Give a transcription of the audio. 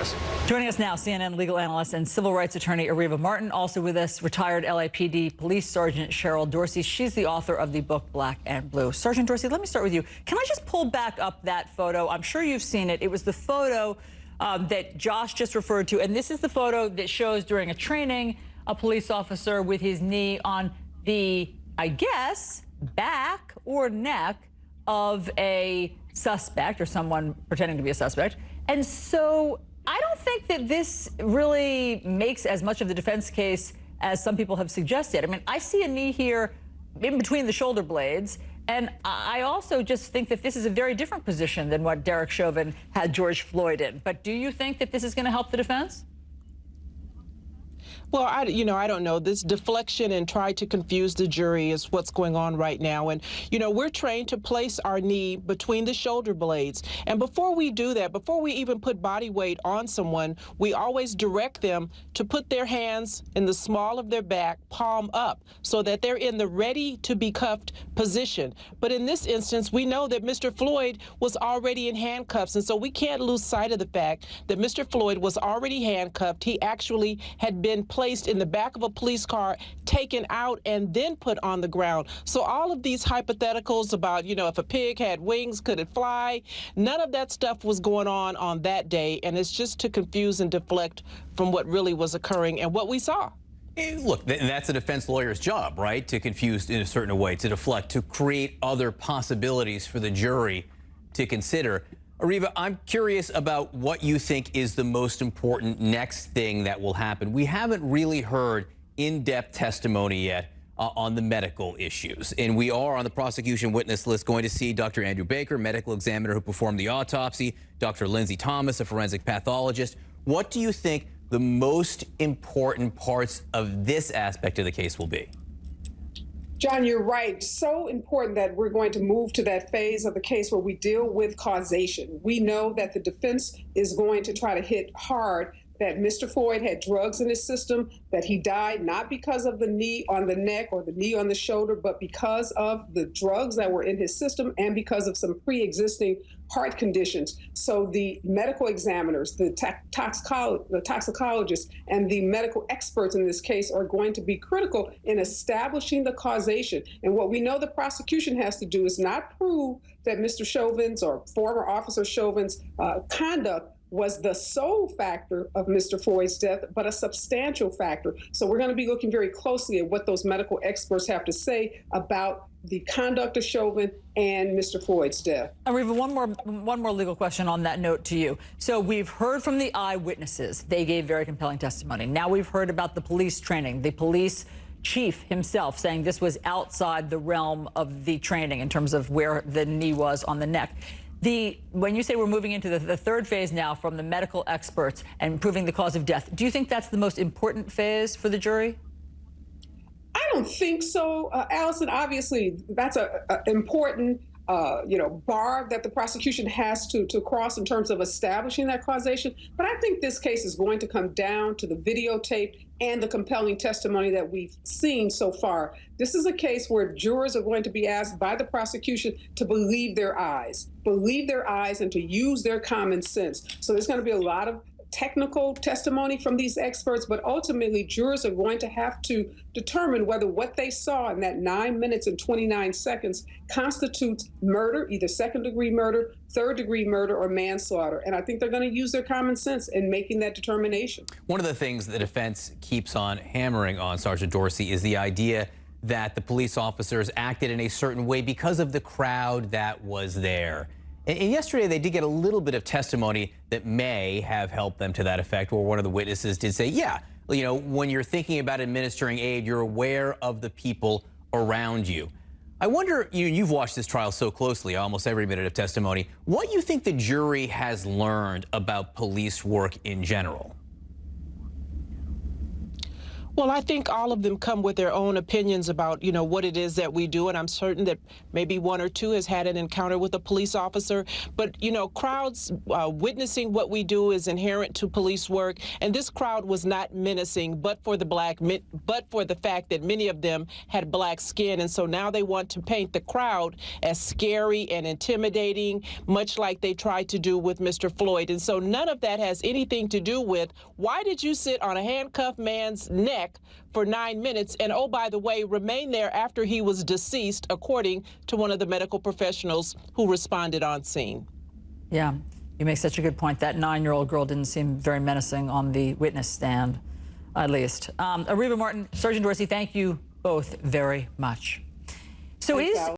otherwise. Joining us now, CNN legal analyst and civil rights attorney Areva Martin. Also with us, retired LAPD Police Sergeant Cheryl Dorsey. She's the author of the book Black and Blue. Sergeant Dorsey, let me start with you. Can I just pull back up that photo? I'm sure you've seen it. It was the photo that Josh just referred to, and this is the photo that shows during a training a police officer with his knee on the, I guess, back or neck of a suspect or someone pretending to be a suspect. And so I don't think that this really makes as much of the defense case as some people have suggested. I mean, I see a knee here in between the shoulder blades, and I also just think that this is a very different position than what Derek Chauvin had George Floyd in. But do you think that this is going to help the defense? Well, I don't know. This deflection and try to confuse the jury is what's going on right now. And, we're trained to place our knee between the shoulder blades. And before we do that, before we even put body weight on someone, we always direct them to put their hands in the small of their back, palm up, so that they're in the ready to be cuffed position. But in this instance, we know that Mr. Floyd was already in handcuffs. And so we can't lose sight of the fact that Mr. Floyd was already handcuffed. He actually had been placed in the back of a police car, taken out, and then put on the ground. So all of these hypotheticals about, if a pig had wings, could it fly? None of that stuff was going on that day, and it's just to confuse and deflect from what really was occurring and what we saw. Look, that's a defense lawyer's job, right? To confuse in a certain way, to deflect, to create other possibilities for the jury to consider. Areva, I'm curious about what you think is the most important next thing that will happen. We haven't really heard in-depth testimony yet on the medical issues. And we are on the prosecution witness list going to see Dr. Andrew Baker, medical examiner who performed the autopsy, Dr. Lindsay Thomas, a forensic pathologist. What do you think the most important parts of this aspect of the case will be? John, you're right. So important that we're going to move to that phase of the case where we deal with causation. We know that the defense is going to try to hit hard that Mr. Floyd had drugs in his system, that he died not because of the knee on the neck or the knee on the shoulder, but because of the drugs that were in his system and because of some pre-existing heart conditions. So the medical examiners, the toxicologists, and the medical experts in this case are going to be critical in establishing the causation. And what we know the prosecution has to do is not prove that Mr. Chauvin's or former Officer Chauvin's conduct was the sole factor of Mr. Floyd's death, but a substantial factor. So we're going to be looking very closely at what those medical experts have to say about the conduct of Chauvin and Mr. Floyd's death. Areva, one more legal question on that note to you. So we've heard from the eyewitnesses. They gave very compelling testimony. Now we've heard about the police training, the police chief himself saying this was outside the realm of the training in terms of where the knee was on the neck. When you say we're moving into the third phase now from the medical experts and proving the cause of death, do you think that's the most important phase for the jury? I don't think so, Allison. Obviously, that's an important bar that the prosecution has to cross in terms of establishing that causation. But I think this case is going to come down to the videotape and the compelling testimony that we've seen so far. This is a case where jurors are going to be asked by the prosecution to believe their eyes and to use their common sense. So there's going to be a lot of technical testimony from these experts, but ultimately jurors are going to have to determine whether what they saw in that 9 minutes and 29 seconds constitutes murder, either second-degree murder, third-degree murder, or manslaughter. And I think they're going to use their common sense in making that determination. One of the things the defense keeps on hammering on, Sergeant Dorsey, is the idea that the police officers acted in a certain way because of the crowd that was there. And yesterday, they did get a little bit of testimony that may have helped them to that effect, where one of the witnesses did say, yeah, when you're thinking about administering aid, you're aware of the people around you. I wonder, you've watched this trial so closely, almost every minute of testimony, what you think the jury has learned about police work in general? Well, I think all of them come with their own opinions about, what it is that we do. And I'm certain that maybe one or two has had an encounter with a police officer. But, crowds witnessing what we do is inherent to police work. And this crowd was not menacing, but for the fact that many of them had black skin. And so now they want to paint the crowd as scary and intimidating, much like they tried to do with Mr. Floyd. And so none of that has anything to do with why did you sit on a handcuffed man's neck for 9 minutes and, oh, by the way, remain there after he was deceased, according to one of the medical professionals who responded on scene. Yeah, you make such a good point. That 9-year-old girl didn't seem very menacing on the witness stand, at least. Areva Martin, Sergeant Dorsey, thank you both very much. So Thanks,